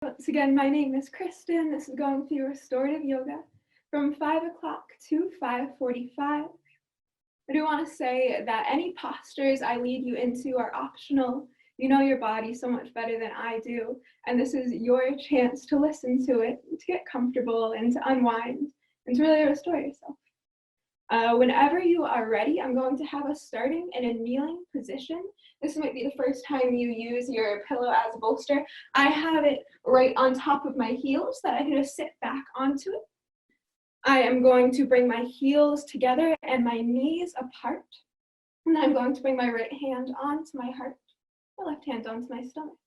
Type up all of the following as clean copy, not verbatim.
Once again, my name is Kristen. This is going through restorative yoga from 5 o'clock to 5:45. I do want to say that any postures I lead you into are optional. You know your body so much better than I do, and this is your chance to listen to it, to get comfortable, and to unwind, and to really restore yourself. Whenever you are ready, I'm going to have us starting in a kneeling position. This might be the first time you use your pillow as a bolster. I have it right on top of my heels that I can just sit back onto it. I am going to bring my heels together and my knees apart. And then I'm going to bring my right hand onto my heart, my left hand onto my stomach.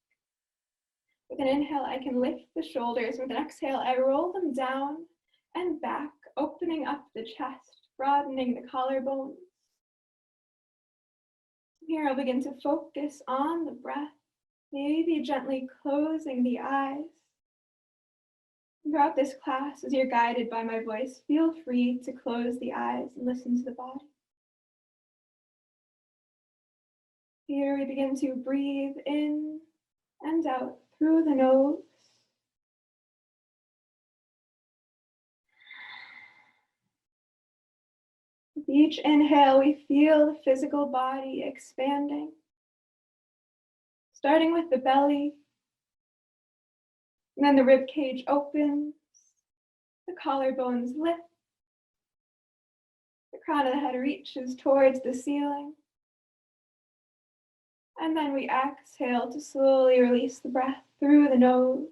With an inhale, I can lift the shoulders. With an exhale, I roll them down and back, opening up the chest, broadening the collarbones. Here, I'll begin to focus on the breath, maybe gently closing the eyes. Throughout this class, as you're guided by my voice, feel free to close the eyes and listen to the body. Here, we begin to breathe in and out through the nose. With each inhale, we feel the physical body expanding, starting with the belly, and then the rib cage opens, the collarbones lift, the crown of the head reaches towards the ceiling, and then we exhale to slowly release the breath through the nose.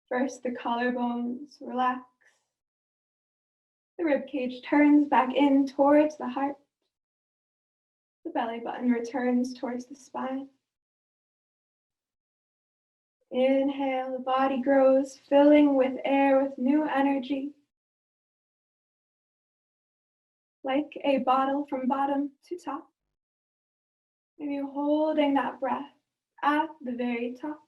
First, the collarbones relax. The rib cage turns back in towards the heart. The belly button returns towards the spine. Inhale, the body grows, filling with air with new energy. Like a bottle from bottom to top. Maybe holding that breath at the very top.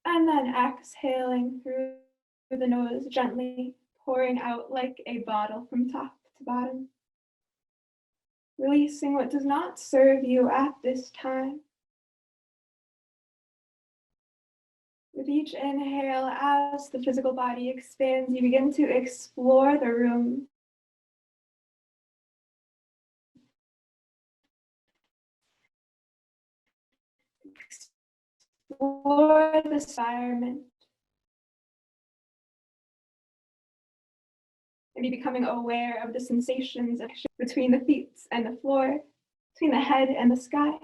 And then exhaling through the nose, gently pouring out like a bottle from top to bottom. Releasing what does not serve you at this time. With each inhale, as the physical body expands, you begin to explore the room. Explore this environment. Maybe becoming aware of the sensations between the feet and the floor, between the head and the sky.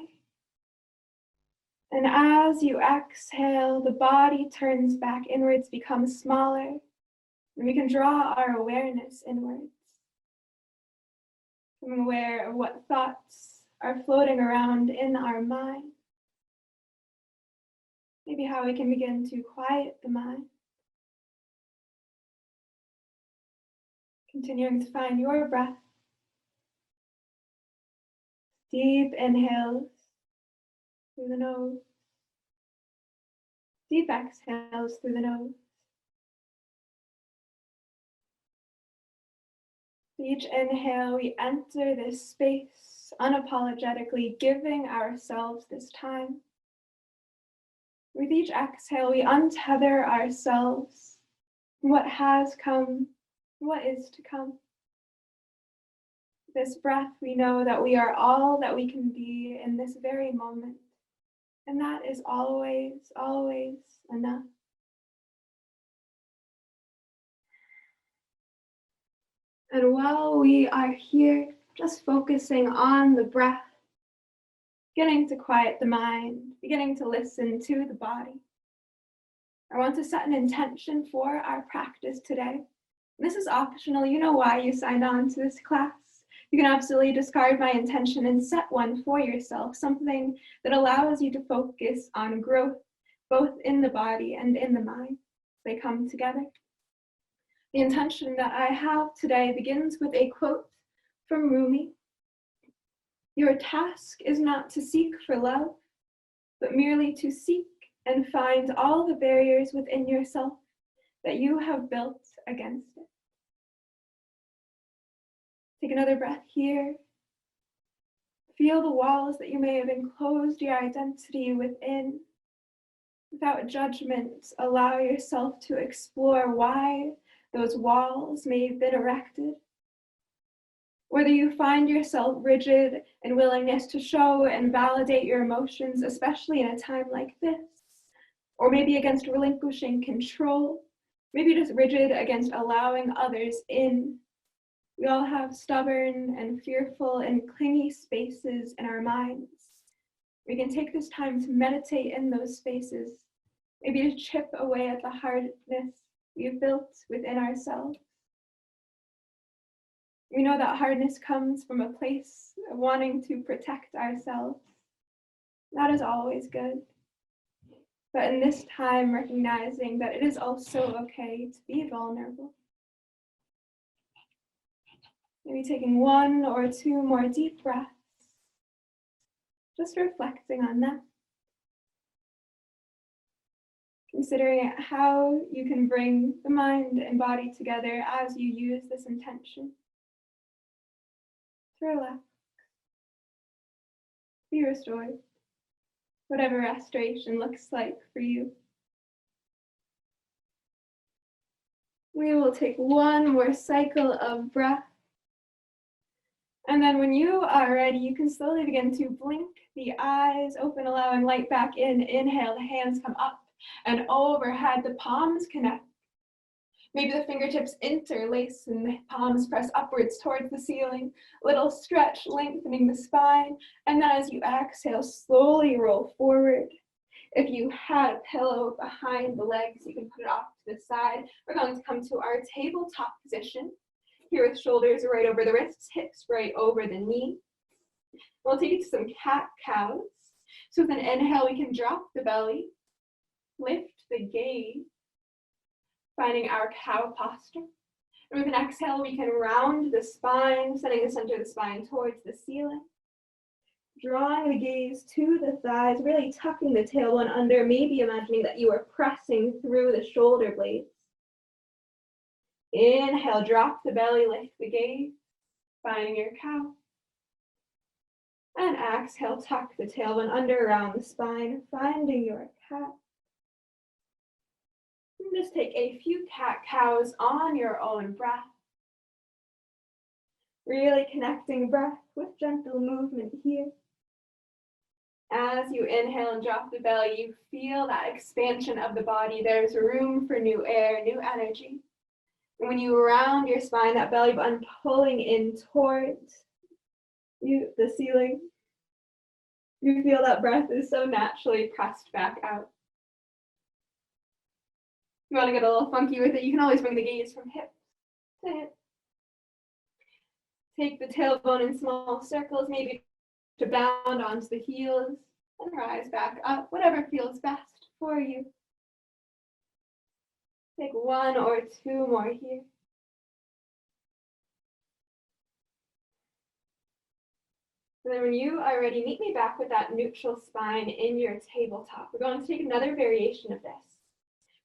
And as you exhale, the body turns back inwards, becomes smaller, and we can draw our awareness inwards. Becoming aware of what thoughts are floating around in our mind. Maybe how we can begin to quiet the mind. Continuing to find your breath. Deep inhales through the nose. Deep exhales through the nose. Each inhale, we enter this space unapologetically, giving ourselves this time. With each exhale, we untether ourselves from what has come, what is to come. This breath, we know that we are all that we can be in this very moment. And that is always, always enough. And while we are here, just focusing on the breath, beginning to quiet the mind, beginning to listen to the body, I want to set an intention for our practice today. This is optional. You know why you signed on to this class. You can absolutely discard my intention and set one for yourself, something that allows you to focus on growth, both in the body and in the mind. They come together. The intention that I have today begins with a quote from Rumi. Your task is not to seek for love, but merely to seek and find all the barriers within yourself that you have built against it. Take another breath here. Feel the walls that you may have enclosed your identity within. Without judgment, allow yourself to explore why those walls may have been erected. Whether you find yourself rigid in willingness to show and validate your emotions, especially in a time like this, or maybe against relinquishing control, maybe just rigid against allowing others in. We all have stubborn and fearful and clingy spaces in our minds. We can take this time to meditate in those spaces, maybe to chip away at the hardness we've built within ourselves. We know that hardness comes from a place of wanting to protect ourselves. That is always good. But in this time, recognizing that it is also okay to be vulnerable. Maybe taking 1 or 2 more deep breaths, just reflecting on that. Considering how you can bring the mind and body together as you use this intention. To relax, be restored, whatever restoration looks like for you. We will take 1 more cycle of breath. And then when you are ready, you can slowly begin to blink the eyes open, allowing light back in. Inhale, the hands come up and overhead, the palms connect. Maybe the fingertips interlace and the palms press upwards towards the ceiling. Little stretch, lengthening the spine. And then as you exhale, slowly roll forward. If you had a pillow behind the legs, you can put it off to the side. We're going to come to our tabletop position. Here with shoulders right over the wrists, hips right over the knee. We'll take it to some cat-cows. So with an inhale, we can drop the belly, lift the gaze, finding our cow posture. And with an exhale, we can round the spine, sending the center of the spine towards the ceiling. Drawing the gaze to the thighs, really tucking the tailbone under, maybe imagining that you are pressing through the shoulder blades. Inhale, drop the belly, lift the gaze, finding your cow. And exhale, tuck the tailbone under, around the spine, finding your cat. And just take a few cat-cows on your own breath. Really connecting breath with gentle movement here. As you inhale and drop the belly, you feel that expansion of the body. There's room for new air, new energy. And when you round your spine, that belly button pulling in towards you, the ceiling, you feel that breath is so naturally pressed back out. If you want to get a little funky with it, you can always bring the gaze from hip to hip. Take the tailbone in small circles, maybe to bound onto the heels and rise back up, whatever feels best for you. Take 1 or 2 more here. And then when you are ready, meet me back with that neutral spine in your tabletop. We're going to take another variation of this.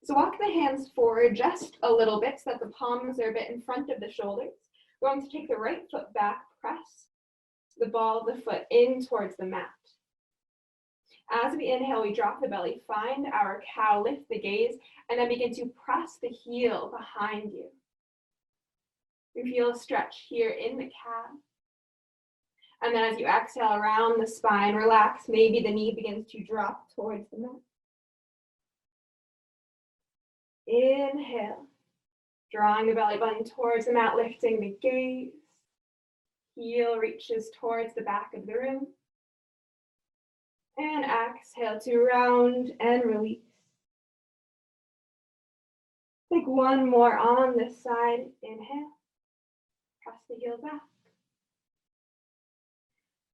So walk the hands forward just a little bit so that the palms are a bit in front of the shoulders. We're going to take the right foot back, press the ball of the foot in towards the mat. As we inhale, we drop the belly, find our cow, lift the gaze, and then begin to press the heel behind you. You feel a stretch here in the calf. And then as you exhale around the spine, relax, maybe the knee begins to drop towards the mat. Inhale, drawing the belly button towards the mat, lifting the gaze. Heel reaches towards the back of the room. And exhale to round and release. Take 1 more on this side. Inhale, press the heel back.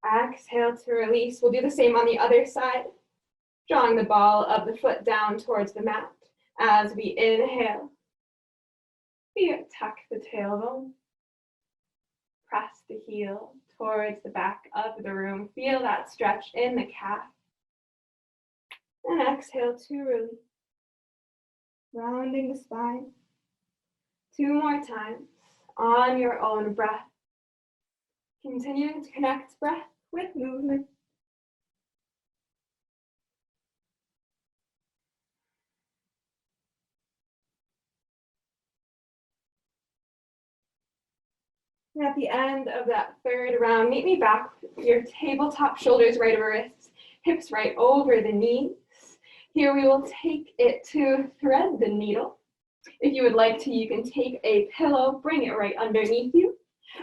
Exhale to release. We'll do the same on the other side, drawing the ball of the foot down towards the mat. As we inhale, here, tuck the tailbone, press the heel towards the back of the room. Feel that stretch in the calf. And exhale to release, rounding the spine. 2 more times on your own breath. Continuing to connect breath with movement. And at the end of that third round, meet me back, your tabletop, shoulders right over wrists, hips right over the knees. Here we will take it to thread the needle. If you would like to, you can take a pillow, bring it right underneath you.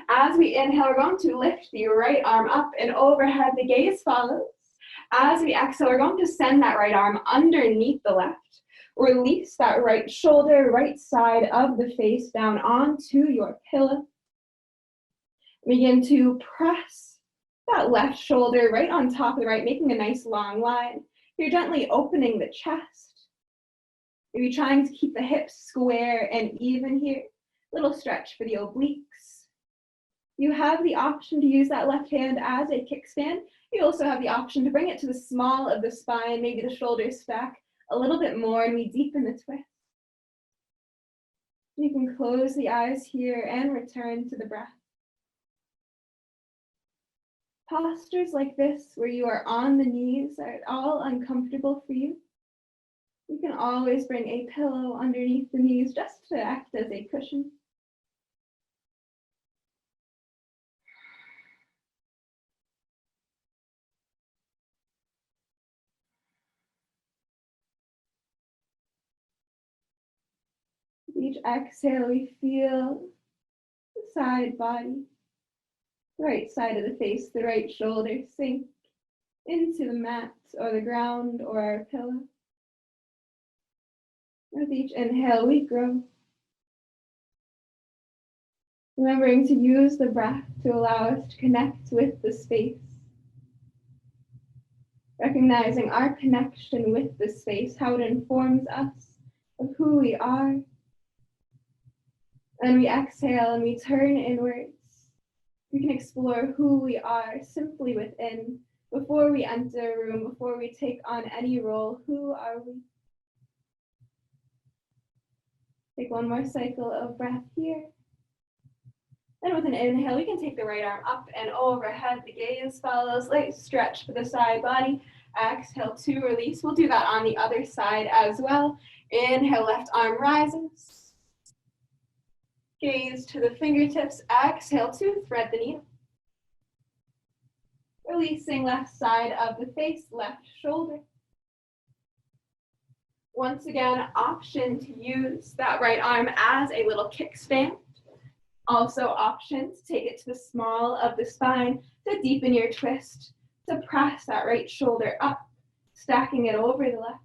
As we inhale, we're going to lift the right arm up and overhead. The gaze follows. As we exhale, we're going to send that right arm underneath the left. Release that right shoulder, right side of the face down onto your pillow. Begin to press that left shoulder right on top of the right, making a nice long line. You're gently opening the chest. Maybe trying to keep the hips square and even here. Little stretch for the obliques. You have the option to use that left hand as a kickstand. You also have the option to bring it to the small of the spine, maybe the shoulders stack a little bit more, and we deepen the twist. You can close the eyes here and return to the breath. Postures like this, where you are on the knees, are at all uncomfortable for you. You can always bring a pillow underneath the knees just to act as a cushion. With each exhale, we feel the side body, the right side of the face, the right shoulder sink into the mat or the ground or our pillow. With each inhale, we grow. Remembering to use the breath to allow us to connect with the space. Recognizing our connection with the space, how it informs us of who we are. And we exhale and we turn inwards. We can explore who we are simply within. Before we enter a room, before we take on any role, who are we? Take one more cycle of breath here. And with an inhale, we can take the right arm up and overhead. The gaze follows, light stretch for the side body. Exhale to release. We'll do that on the other side as well. Inhale, left arm rises. Gaze to the fingertips. Exhale to thread the needle. Releasing left side of the face, left shoulder. Once again, option to use that right arm as a little kickstand. Also option to take it to the small of the spine to deepen your twist, to press that right shoulder up, stacking it over the left.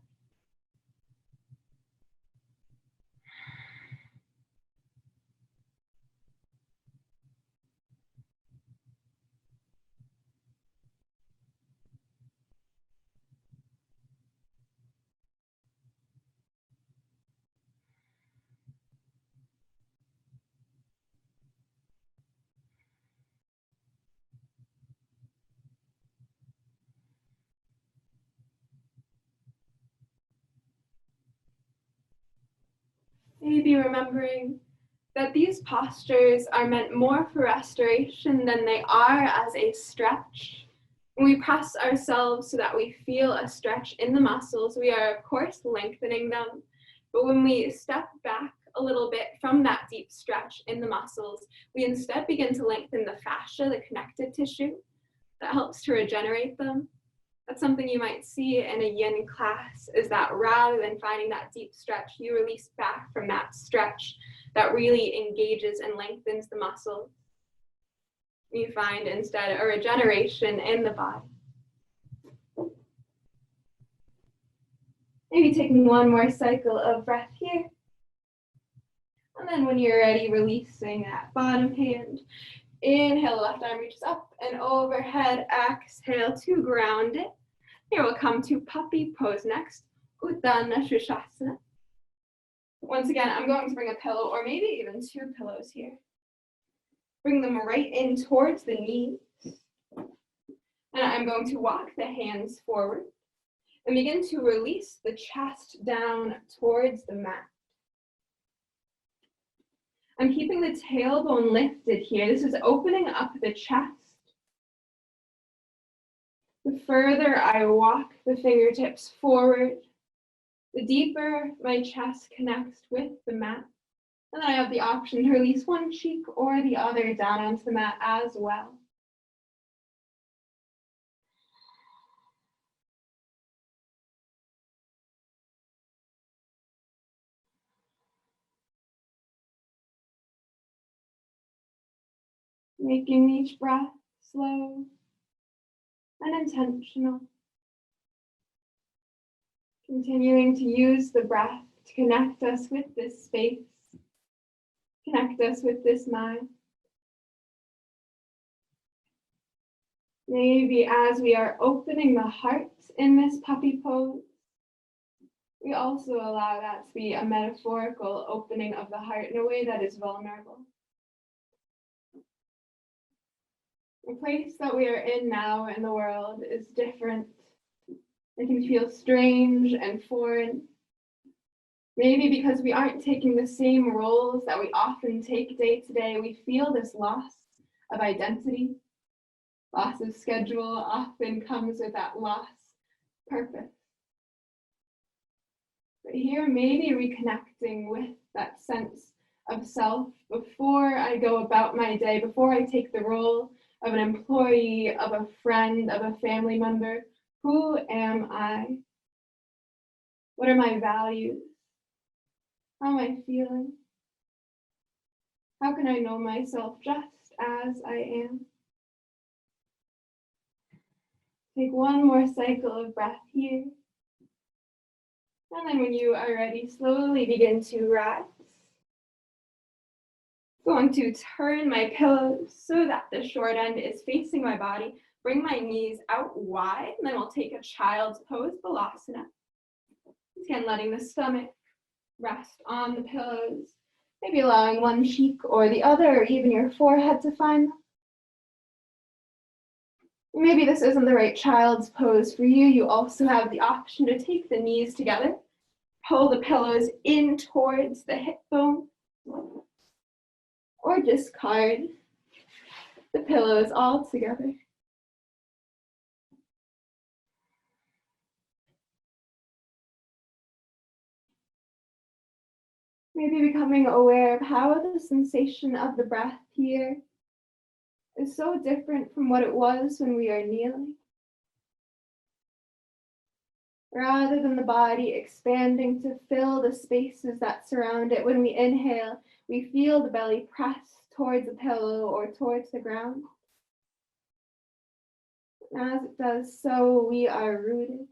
Maybe remembering that these postures are meant more for restoration than they are as a stretch. When we press ourselves so that we feel a stretch in the muscles, we are of course lengthening them. But when we step back a little bit from that deep stretch in the muscles, we instead begin to lengthen the fascia, the connective tissue, that helps to regenerate them. That's something you might see in a yin class, is that rather than finding that deep stretch, you release back from that stretch that really engages and lengthens the muscles. You find instead a regeneration in the body. Maybe taking one more cycle of breath here. And then when you're ready, releasing that bottom hand. Inhale, left arm reaches up and overhead. Exhale to ground it. Here we'll come to puppy pose next. Uttana Shirshasana. Once again, I'm going to bring a pillow or maybe even two pillows here. Bring them right in towards the knees. And I'm going to walk the hands forward and begin to release the chest down towards the mat. I'm keeping the tailbone lifted here. This is opening up the chest. The further I walk the fingertips forward, the deeper my chest connects with the mat. And then I have the option to release one cheek or the other down onto the mat as well. Making each breath slow and intentional. Continuing to use the breath to connect us with this space, connect us with this mind. Maybe as we are opening the heart in this puppy pose, we also allow that to be a metaphorical opening of the heart in a way that is vulnerable. The place that we are in now in the world is different. It can feel strange and foreign. Maybe because we aren't taking the same roles that we often take day to day, we feel this loss of identity. Loss of schedule often comes with that loss of purpose. But here, maybe reconnecting with that sense of self before I go about my day, before I take the role of an employee, of a friend, of a family member. Who am I? What are my values? How am I feeling? How can I know myself just as I am? Take one more cycle of breath here. And then when you are ready, slowly begin to rise. Going to turn my pillows so that the short end is facing my body. Bring my knees out wide, and then we'll take a child's pose, Balasana. Again, letting the stomach rest on the pillows, maybe allowing one cheek or the other, or even your forehead to find them. Maybe this isn't the right child's pose for you. You also have the option to take the knees together, pull the pillows in towards the hip bone, or discard the pillows altogether. Maybe becoming aware of how the sensation of the breath here is so different from what it was when we are kneeling. Rather than the body expanding to fill the spaces that surround it, when we inhale, we feel the belly press towards the pillow or towards the ground. As it does so, we are rooted.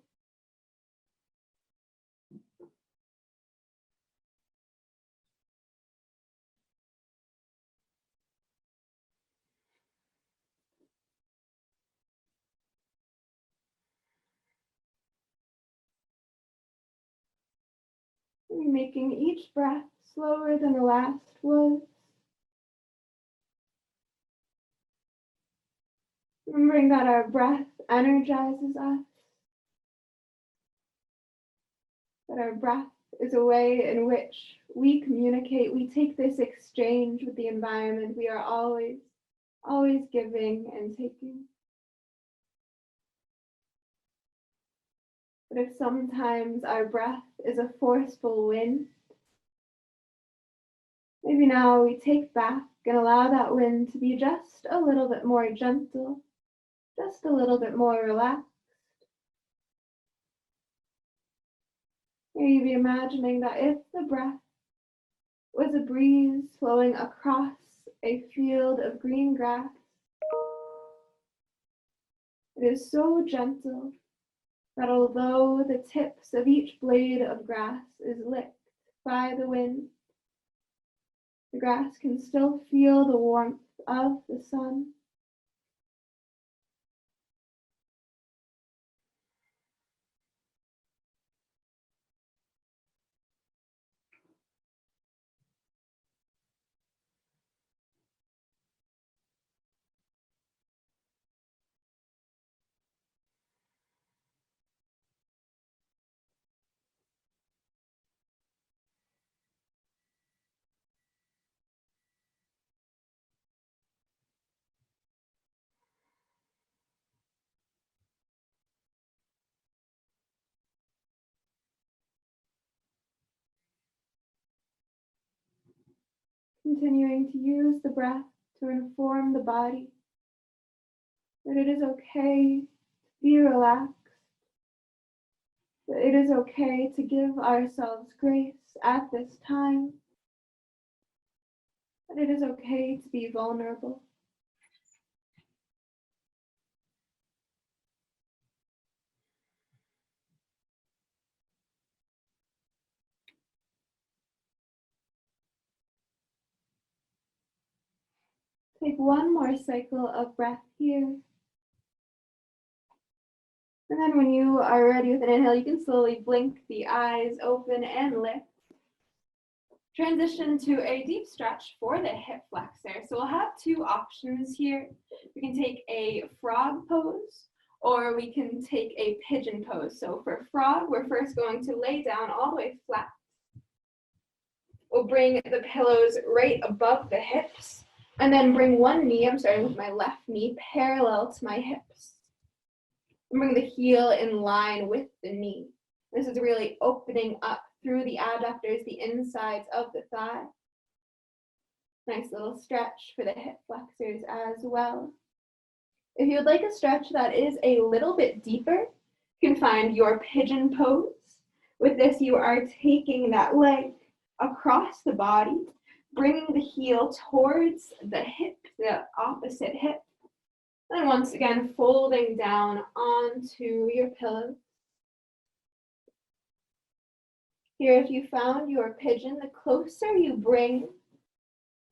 Making each breath slower than the last was. Remembering that our breath energizes us, that our breath is a way in which we communicate. We take this exchange with the environment. We are always giving and taking. But if sometimes our breath is a forceful wind, maybe now we take back and allow that wind to be just a little bit more gentle, just a little bit more relaxed. Maybe imagining that if the breath was a breeze flowing across a field of green grass, it is so gentle that although the tips of each blade of grass is licked by the wind, the grass can still feel the warmth of the sun. Continuing to use the breath to inform the body that it is okay to be relaxed, that it is okay to give ourselves grace at this time, that it is okay to be vulnerable. Take one more cycle of breath here. And then when you are ready with an inhale, you can slowly blink the eyes open and lift. Transition to a deep stretch for the hip flexor. So we'll have two options here. We can take a frog pose, or we can take a pigeon pose. So for frog, we're first going to lay down all the way flat. We'll bring the pillows right above the hips, and then bring one knee, I'm starting with my left knee, parallel to my hips. And bring the heel in line with the knee. This is really opening up through the adductors, the insides of the thigh. Nice little stretch for the hip flexors as well. If you would like a stretch that is a little bit deeper, you can find your pigeon pose. With this, you are taking that leg across the body, bringing the heel towards the hip, the opposite hip. And once again, folding down onto your pillow. Here, if you found your pigeon, the closer you bring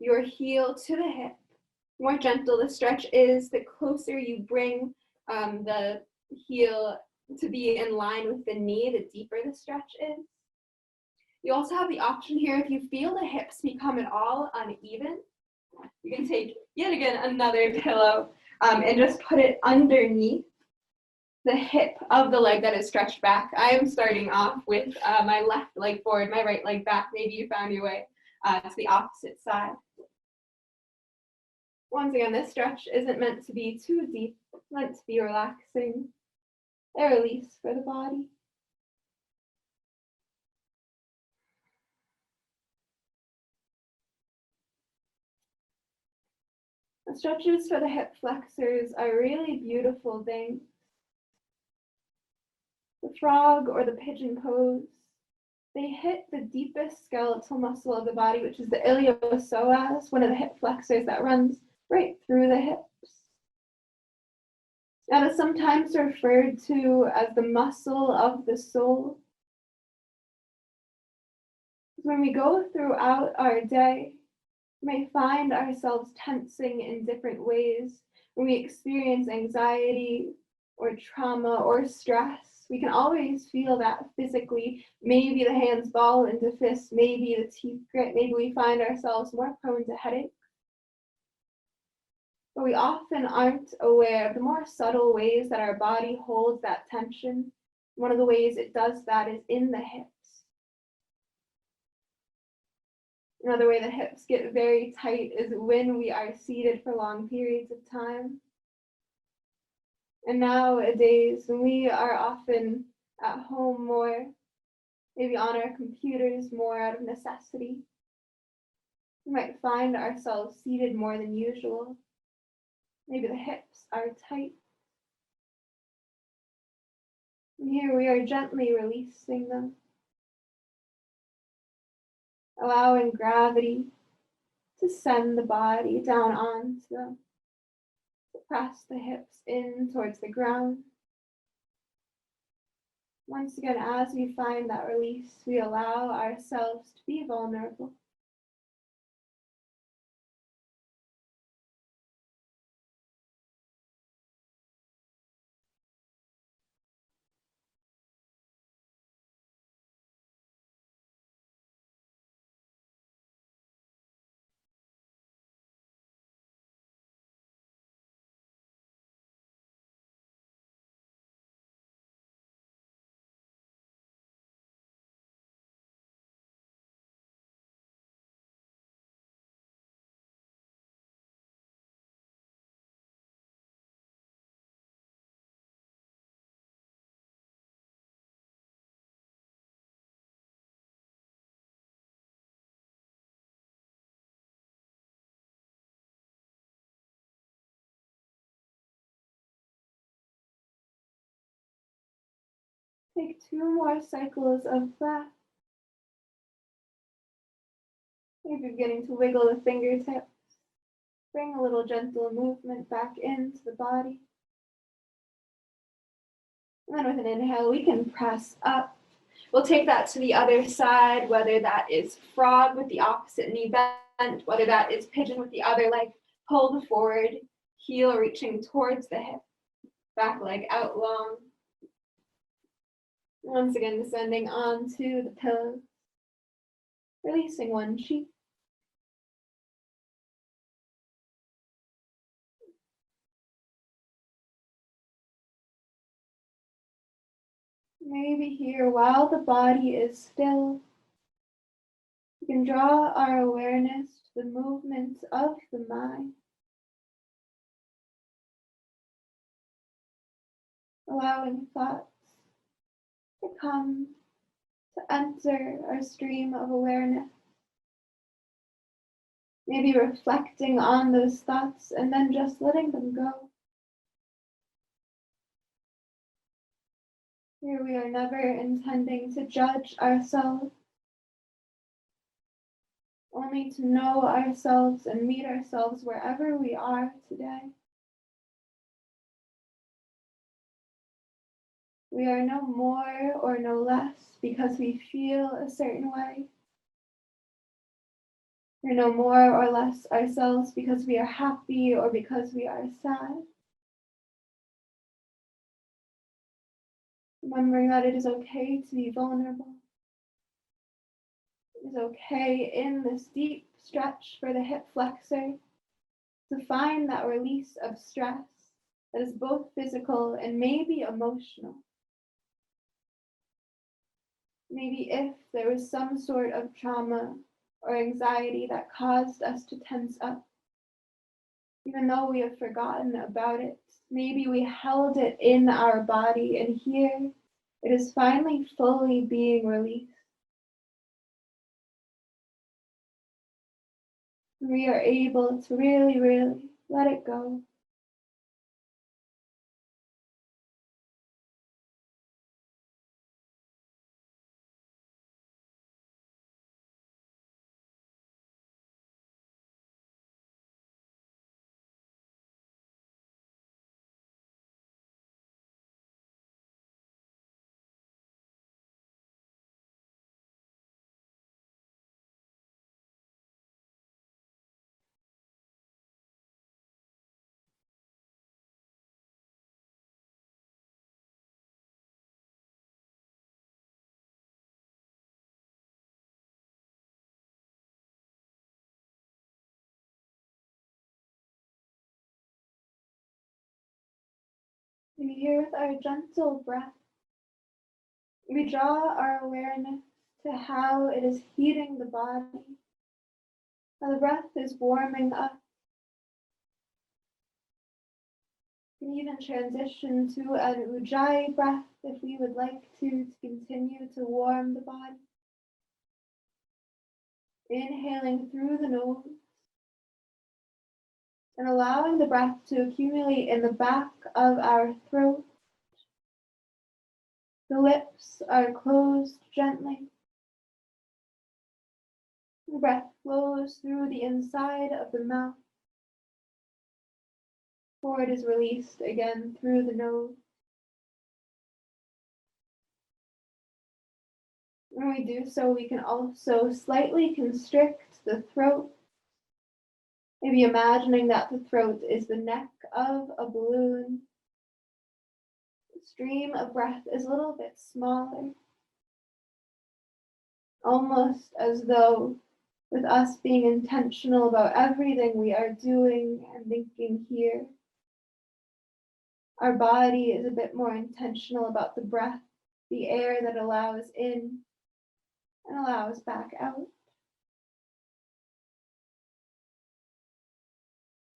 your heel to the hip, the more gentle the stretch is, the closer you bring the heel to be in line with the knee, the deeper the stretch is. You also have the option here, if you feel the hips become at all uneven, you can take, yet again, another pillow and just put it underneath the hip of the leg that is stretched back. I am starting off with my left leg forward, my right leg back. Maybe you found your way to the opposite side. Once again, this stretch isn't meant to be too deep, it's meant to be relaxing, a release for the body. The stretches for the hip flexors are really beautiful things. The frog or the pigeon pose, they hit the deepest skeletal muscle of the body, which is the iliopsoas, one of the hip flexors that runs right through the hips. That is sometimes referred to as the muscle of the soul. When we go throughout our day, we may find ourselves tensing in different ways. When we experience anxiety or trauma or stress, we can always feel that physically. Maybe the hands ball into fists, maybe the teeth grit, maybe we find ourselves more prone to headache. But we often aren't aware of the more subtle ways that our body holds that tension. One of the ways it does that is in the hips. Another way the hips get very tight is when we are seated for long periods of time. And nowadays, when we are often at home more, maybe on our computers more out of necessity, we might find ourselves seated more than usual. Maybe the hips are tight. And here we are gently releasing them, allowing gravity to send the body down onto them, to press the hips in towards the ground. Once again, as we find that release, we allow ourselves to be vulnerable. Take 2 more cycles of breath. Maybe beginning to wiggle the fingertips. Bring a little gentle movement back into the body. And then with an inhale, we can press up. We'll take that to the other side, whether that is frog with the opposite knee bent, whether that is pigeon with the other leg pulled forward, heel reaching towards the hip, back leg out long. Once again, descending onto the pillows, releasing one cheek. Maybe here, while the body is still, we can draw our awareness to the movements of the mind, allowing thoughts to come, to enter our stream of awareness. Maybe reflecting on those thoughts and then just letting them go. Here we are never intending to judge ourselves, only to know ourselves and meet ourselves wherever we are today. We are no more or no less because we feel a certain way. We're no more or less ourselves because we are happy or because we are sad. Remembering that it is okay to be vulnerable. It is okay in this deep stretch for the hip flexor to find that release of stress that is both physical and maybe emotional. Maybe if there was some sort of trauma or anxiety that caused us to tense up, even though we have forgotten about it, maybe we held it in our body, and here it is finally fully being released. We are able to really, really let it go. And here with our gentle breath, we draw our awareness to how it is heating the body, how the breath is warming up. We can even transition to an ujjayi breath if we would like to continue to warm the body. Inhaling through the nose and allowing the breath to accumulate in the back of our throat. The lips are closed gently. The breath flows through the inside of the mouth, before it is released again through the nose. When we do so, we can also slightly constrict the throat, maybe imagining that the throat is the neck of a balloon. The stream of breath is a little bit smaller, almost as though with us being intentional about everything we are doing and thinking here, our body is a bit more intentional about the breath, the air that allows in and allows back out.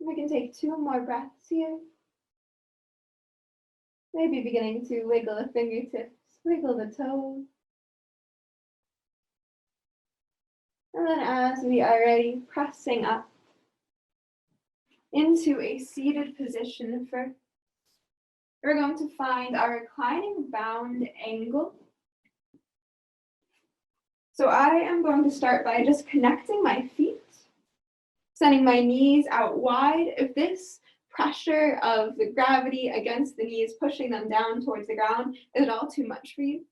We can take 2 more breaths here. Maybe beginning to wiggle the fingertips, wiggle the toes. And then as we are ready, pressing up into a seated position first. We're going to find our reclining bound angle. So I am going to start by just connecting my feet, sending my knees out wide. If this pressure of the gravity against the knees, pushing them down towards the ground, is at all too much for you,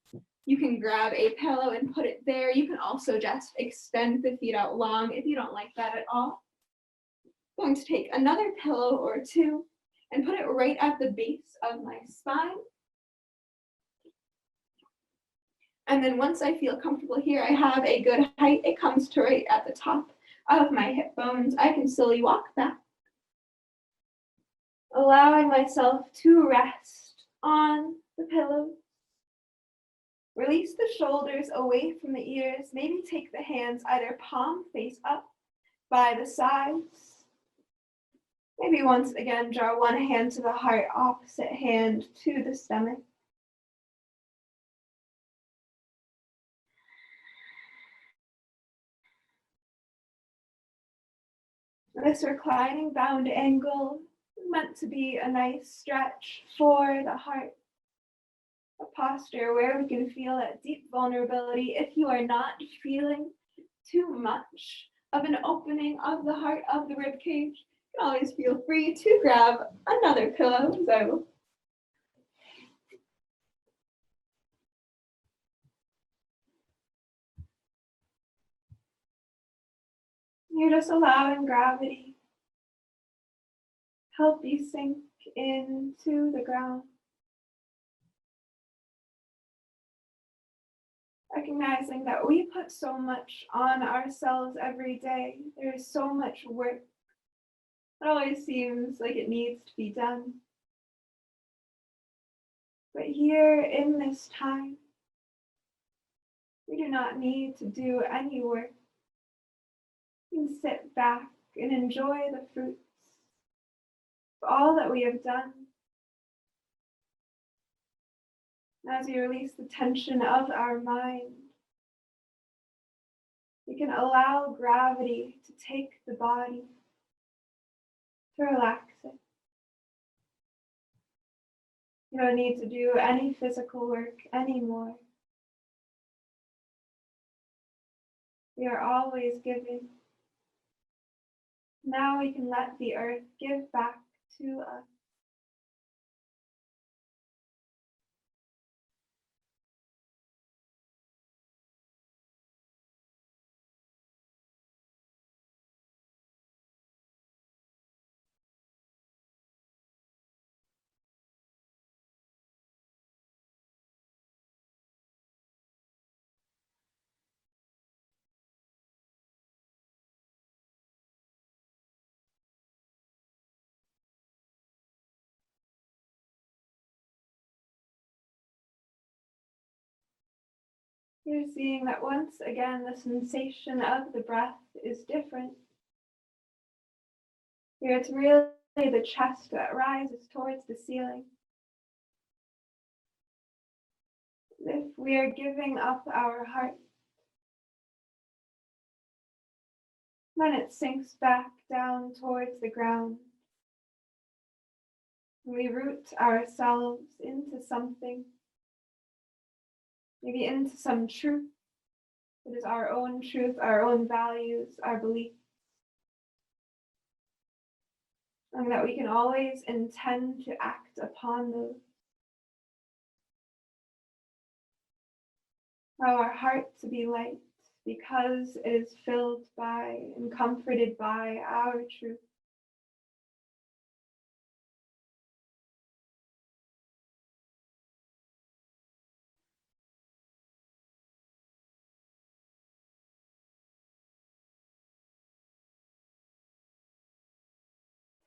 you can grab a pillow and put it there. You can also just extend the feet out long if you don't like that at all. I'm going to take another pillow or two and put it right at the base of my spine. And then once I feel comfortable here, I have a good height. It comes to right at the top of my hip bones. I can slowly walk back, allowing myself to rest on the pillow. Release the shoulders away from the ears. Maybe take the hands either palm face up by the sides. Maybe once again, draw one hand to the heart, opposite hand to the stomach. This reclining bound angle is meant to be a nice stretch for the heart. A posture where we can feel that deep vulnerability. If you are not feeling too much of an opening of the heart, of the rib cage, you can always feel free to grab another pillow. So you're just allowing gravity help you sink into the ground. Recognizing that we put so much on ourselves every day. There is so much work. It always seems like it needs to be done. But here in this time, we do not need to do any work. You can sit back and enjoy the fruits of all that we have done. As we release the tension of our mind, we can allow gravity to take the body, to relax it. You don't need to do any physical work anymore. We are always giving. Now we can let the earth give back to us. You're seeing that once again, the sensation of the breath is different. Here it's really the chest that rises towards the ceiling. If we are giving up our heart, then it sinks back down towards the ground. We root ourselves into something, maybe into some truth. It is our own truth, our own values, our beliefs. And that we can always intend to act upon those. Allow our heart to be light because it is filled by and comforted by our truth.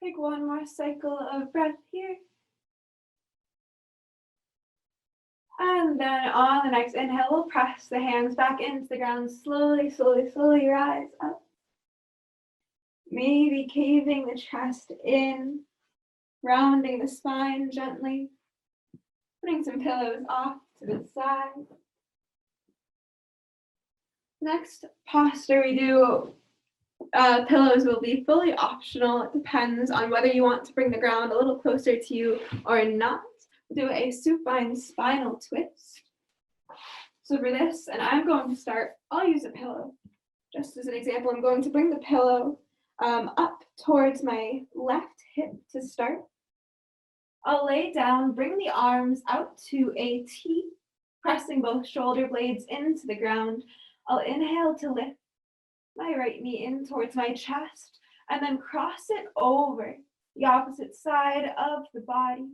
Take one more cycle of breath here. And then on the next inhale, we'll press the hands back into the ground. Slowly, slowly, slowly rise up. Maybe caving the chest in, rounding the spine gently, putting some pillows off to the side. Next posture we do, pillows will be fully optional. It depends on whether you want to bring the ground a little closer to you or not. We'll do a supine spinal twist. So for this, and I'm going to start, I'll use a pillow. Just as an example, I'm going to bring the pillow up towards my left hip to start. I'll lay down, bring the arms out to a T, pressing both shoulder blades into the ground. I'll inhale to lift my right knee in towards my chest, and then cross it over the opposite side of the body,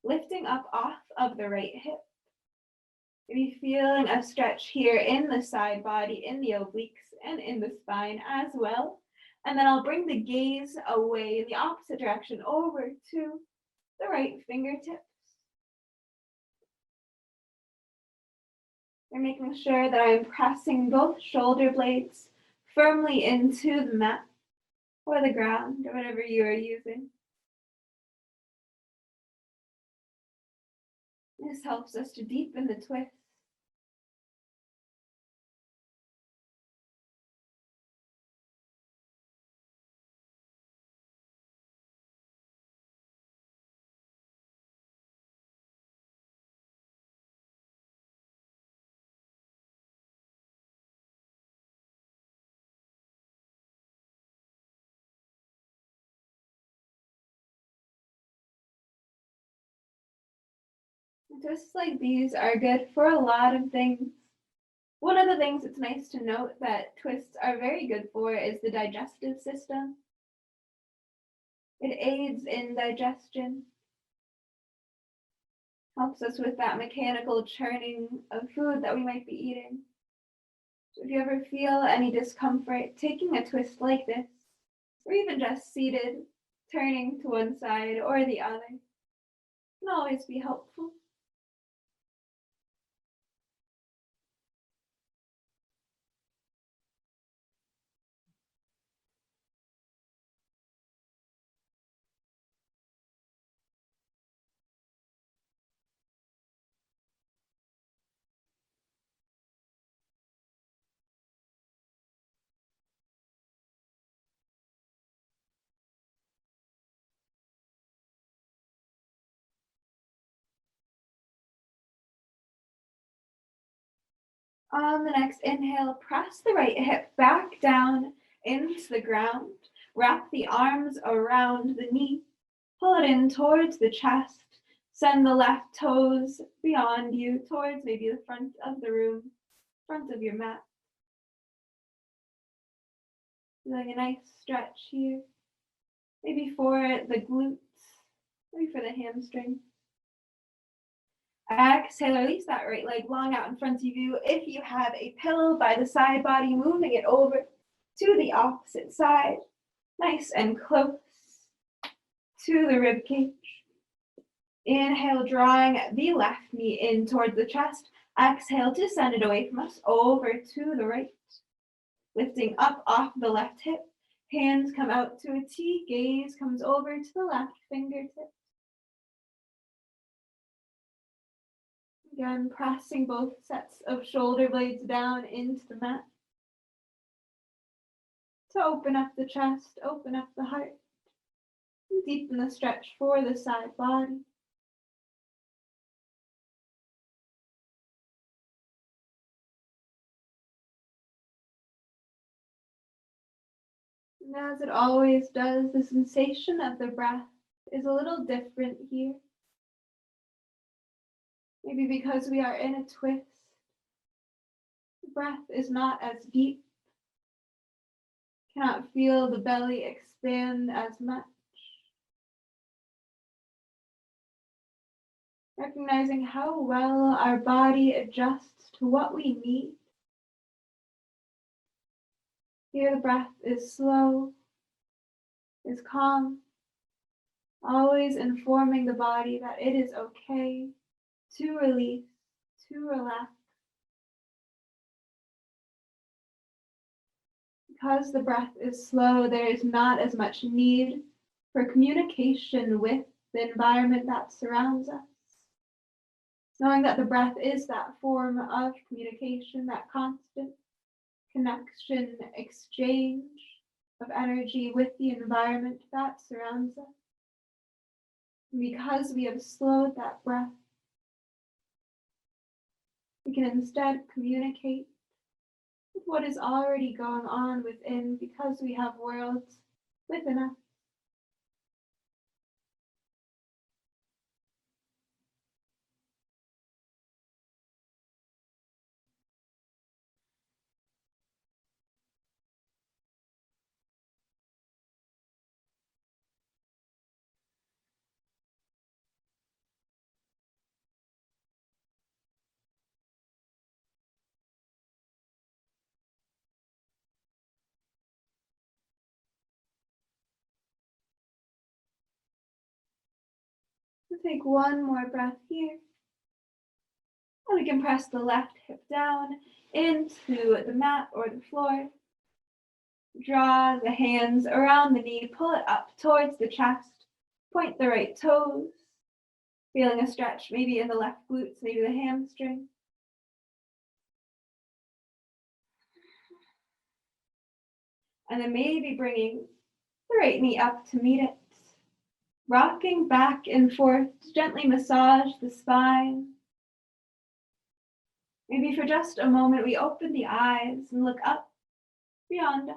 lifting up off of the right hip. Maybe feeling a stretch here in the side body, in the obliques, and in the spine as well. And then I'll bring the gaze away in the opposite direction over to the right fingertips. You're making sure that I'm pressing both shoulder blades firmly into the mat or the ground or whatever you are using. This helps us to deepen the twist. Twists like these are good for a lot of things. One of the things it's nice to note that twists are very good for is the digestive system. It aids in digestion, helps us with that mechanical churning of food that we might be eating. So if you ever feel any discomfort, taking a twist like this, or even just seated, turning to one side or the other, can always be helpful. On the next inhale, press the right hip back down into the ground. Wrap the arms around the knee. Pull it in towards the chest. Send the left toes beyond you towards maybe the front of the room, front of your mat. Feeling a nice stretch here. Maybe for the glutes, maybe for the hamstring. Exhale, release that right leg long out in front of you. If you have a pillow by the side body, moving it over to the opposite side, nice and close to the rib cage. Inhale, drawing the left knee in towards the chest. Exhale to send it away from us, over to the right. Lifting up off the left hip. Hands come out to a T, gaze comes over to the left fingertip. Again, pressing both sets of shoulder blades down into the mat. To open up the chest, open up the heart, and deepen the stretch for the side body. And as it always does, the sensation of the breath is a little different here. Maybe because we are in a twist, the breath is not as deep. Cannot feel the belly expand as much. Recognizing how well our body adjusts to what we need. Here the breath is slow, is calm, always informing the body that it is okay to release, to relax. Because the breath is slow, there is not as much need for communication with the environment that surrounds us. Knowing that the breath is that form of communication, that constant connection, exchange of energy with the environment that surrounds us. Because we have slowed that breath, we can instead communicate with what is already going on within because we have worlds within us. We'll take one more breath here. And we can press the left hip down into the mat or the floor. Draw the hands around the knee, pull it up towards the chest, point the right toes, feeling a stretch maybe in the left glutes, maybe the hamstring. And then maybe bringing the right knee up to meet it. Rocking back and forth to gently massage the spine. Maybe for just a moment we open the eyes and look up beyond us,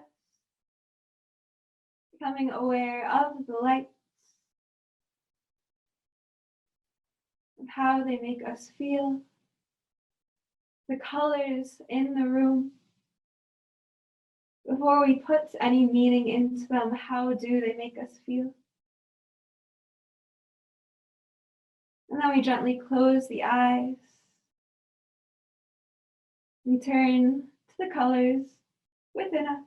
becoming aware of the lights, of how they make us feel, the colors in the room. Before we put any meaning into them, how do they make us feel? And then we gently close the eyes. We turn to the colors within us.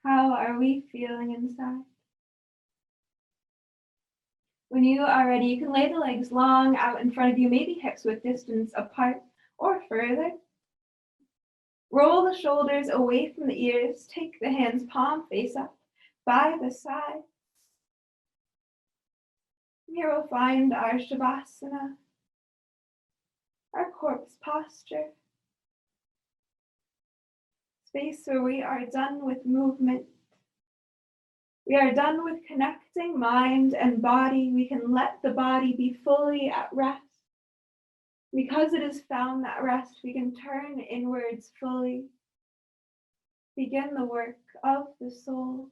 How are we feeling inside? When you are ready, you can lay the legs long out in front of you, maybe hips width distance apart or further. Roll the shoulders away from the ears. Take the hands palm face up by the side. Here we'll find our Savasana, our corpse posture. Space where we are done with movement. We are done with connecting mind and body. We can let the body be fully at rest. Because it has found that rest, we can turn inwards fully. Begin the work of the soul.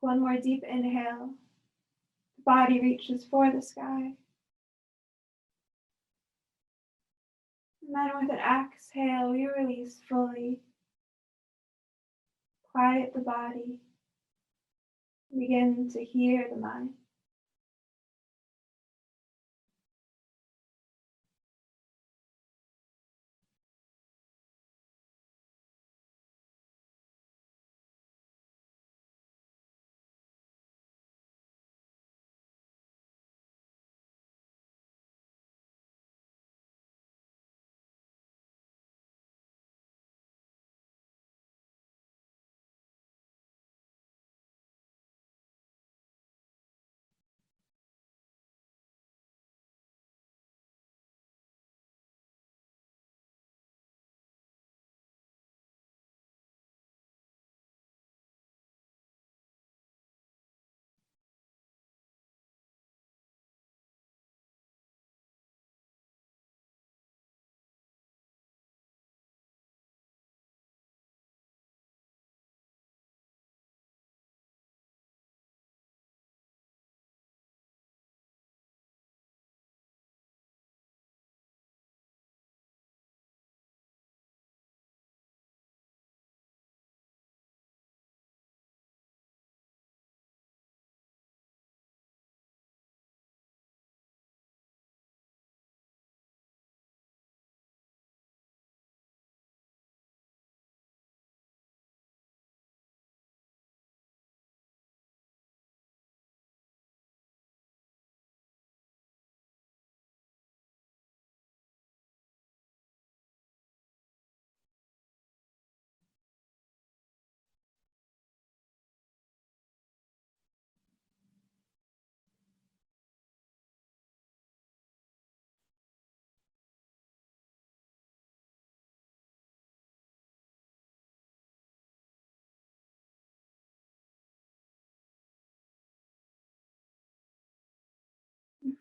One more deep inhale. The body reaches for the sky. And then with an exhale, we release fully. Quiet the body. Begin to hear the mind.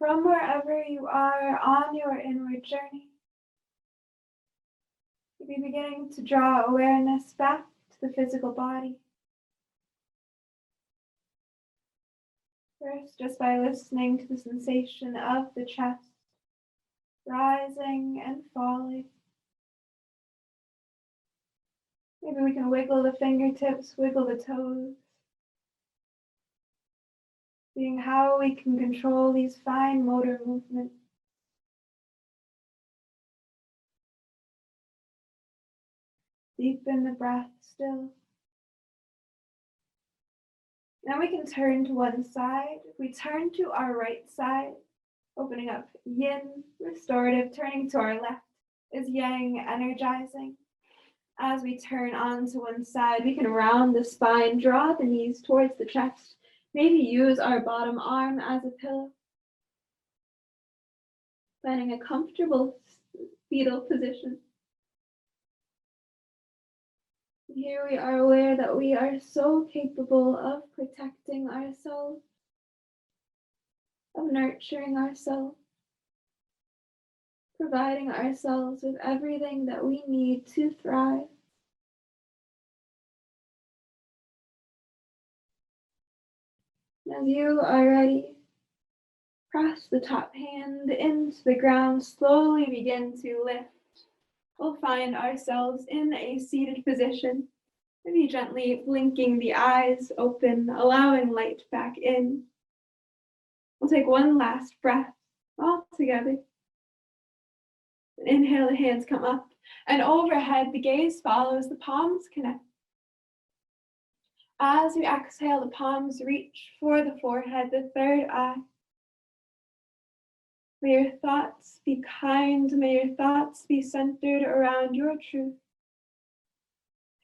from wherever you are on your inward journey. You'll be beginning to draw awareness back to the physical body. First, just by listening to the sensation of the chest, rising and falling. Maybe we can wiggle the fingertips, wiggle the toes, seeing how we can control these fine motor movements. Deepen the breath still. Now we can turn to one side. If we turn to our right side, opening up yin, restorative, turning to our left is yang, energizing. As we turn onto one side, we can round the spine, draw the knees towards the chest, maybe use our bottom arm as a pillow. Finding a comfortable fetal position. Here we are aware that we are so capable of protecting ourselves, of nurturing ourselves, providing ourselves with everything that we need to thrive. As you are ready, press the top hand into the ground, slowly begin to lift. We'll find ourselves in a seated position, maybe gently blinking the eyes open, allowing light back in. We'll take one last breath all together. Inhale, the hands come up and overhead, the gaze follows, the palms connect. As you exhale, the palms reach for the forehead, the third eye. May your thoughts be kind, may your thoughts be centered around your truth.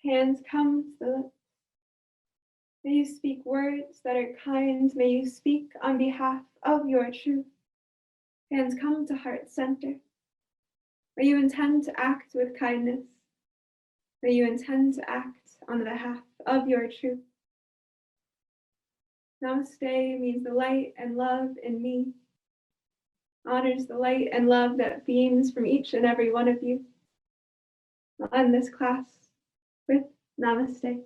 Hands come to the lips. May you speak words that are kind, may you speak on behalf of your truth. Hands come to heart center. May you intend to act with kindness. May you intend to act on the behalf of your truth. Namaste means the light and love in me. Honors the light and love that beams from each and every one of you. I'll end this class with Namaste.